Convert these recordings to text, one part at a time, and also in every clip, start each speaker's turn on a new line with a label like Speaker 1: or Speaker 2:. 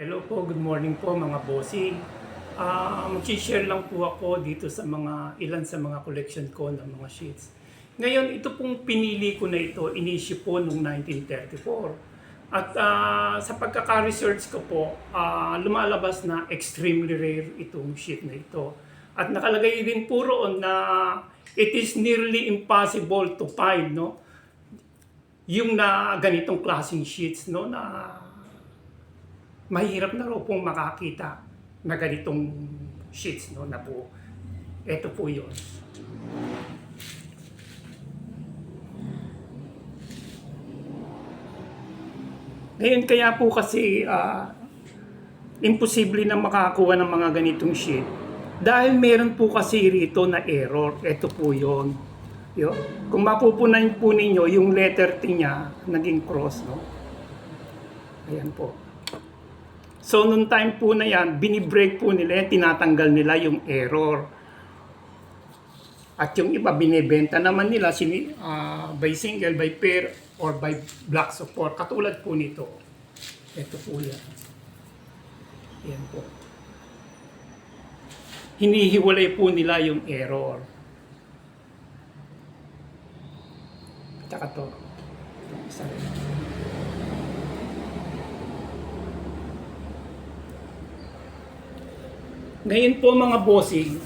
Speaker 1: Hello po, good morning po mga bossing. Mag-share lang po ako dito sa ilan sa mga collection ko ng mga sheets. Ngayon, ito pong pinili ko na ito, inisyu po noong 1934. At sa pagkaka-research ko po, lumalabas na extremely rare itong sheet na ito. At nakalagay din po roon na it is nearly impossible to find, no? Yung na ganitong klaseng sheets, no, na mahirap na raw pong makakita na ganitong sheets, no, na po. Ito po yun. Ngayon kaya po kasi imposible na makakuha ng mga ganitong sheet dahil meron po kasi rito na error. Ito po yun. Kung mapupunan po ninyo yung letter T niya naging cross, no? Ayan po. So, nung time po na yan, binibreak po nila, tinatanggal nila yung error. At yung iba, binibenta naman nila by single, by pair, or by block support. Katulad po nito. Ito po yan. Yan po. Hinihiwalay po nila yung error. Tsaka to. Isa rin. Ngayon po mga bossing,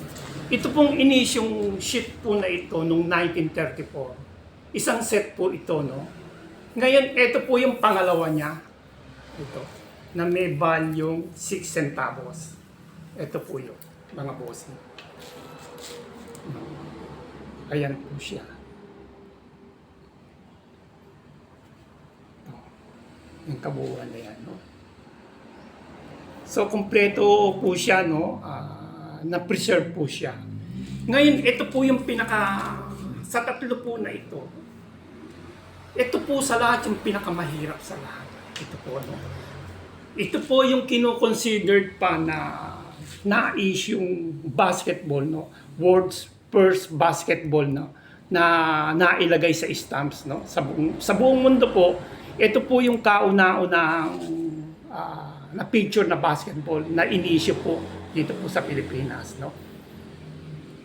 Speaker 1: ito pong inisyong sheet po na ito noong 1934. Isang set po ito, no? Ngayon, ito po yung pangalawa niya. Ito, na may value 6 centavos. Ito po yun, mga bossing. Ayan po siya. Yung kabuuan na yan, no? So, kumpleto po siya, no? Na-preserve po siya. Ngayon, ito po yung sa tatlo po na ito. Ito po sa lahat yung pinakamahirap sa lahat. Ito po, no? Ito po yung kino-considered pa na issue basketball, no? World's first basketball, no? Na nailagay sa stamps, no? Sa buong mundo po, ito po yung kauna-unang na picture na basketball na inisyo po dito po sa Pilipinas, no?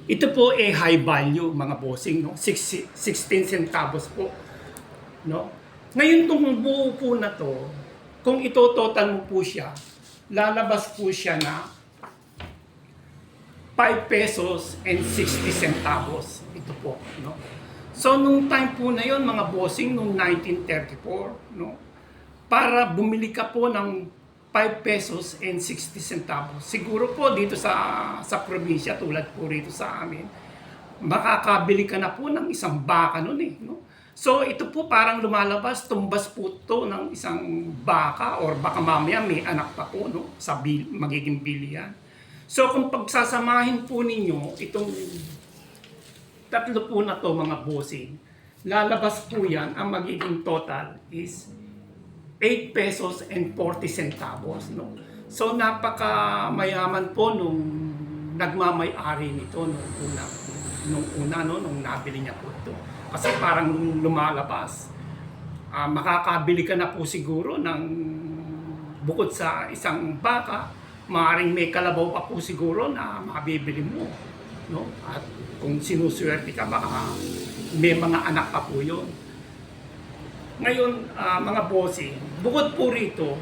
Speaker 1: Ito po high value mga bossing, no? 16 centavos po, no? Ngayon tong buo po na to, kung ito-total mo po siya, lalabas po siya na 5 pesos and 60 centavos. Ito po, no? So nung time po na yon mga bossing, nung 1934, no? Para bumili ka po ng 5 pesos and 60 centavos. Siguro po dito sa probinsya, tulad po rito sa amin, makakabili ka na po ng isang baka nun eh. No? So ito po parang lumalabas, tumbas po to ng isang baka or baka mamaya may anak pa po, no? Sa magiging bilihan. So kung pagsasamahin po ninyo itong tatlo po na to mga bossing, lalabas po yan, ang magiging total is 8 pesos and 40 centavos, no? So napaka-mayaman po nung nagmamay-ari nito nung una, no, nung nabili niya po ito. Kasi parang lumalabas, makakabili ka na po siguro ng bukod sa isang baka, maaaring may kalabaw pa po siguro na mabibili mo, no? At kung sinuswerte ka, baka may mga anak pa po yun. Ngayon, mga bossing, bukod po rito,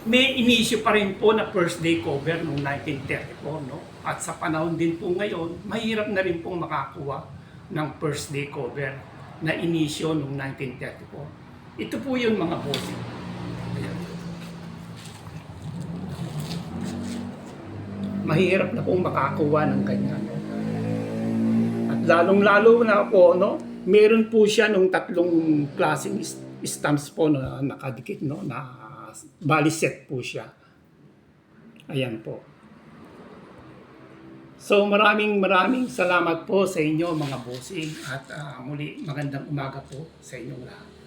Speaker 1: may inisyu pa rin po na first day cover noong 1934, no? At sa panahon din po ngayon, mahirap na rin pong makakuha ng first day cover na inisyu noong 1934. Ito po yun mga bossing. Ayan. Mahirap na pong makakuha ng ganyan. At lalong-lalo na po, no? Meron po siya nung tatlong klaseng stamps po na nakadikit, no, na bali set po siya. Ayan po. So maraming salamat po sa inyo mga bossing at muli magandang umaga po sa inyong lahat.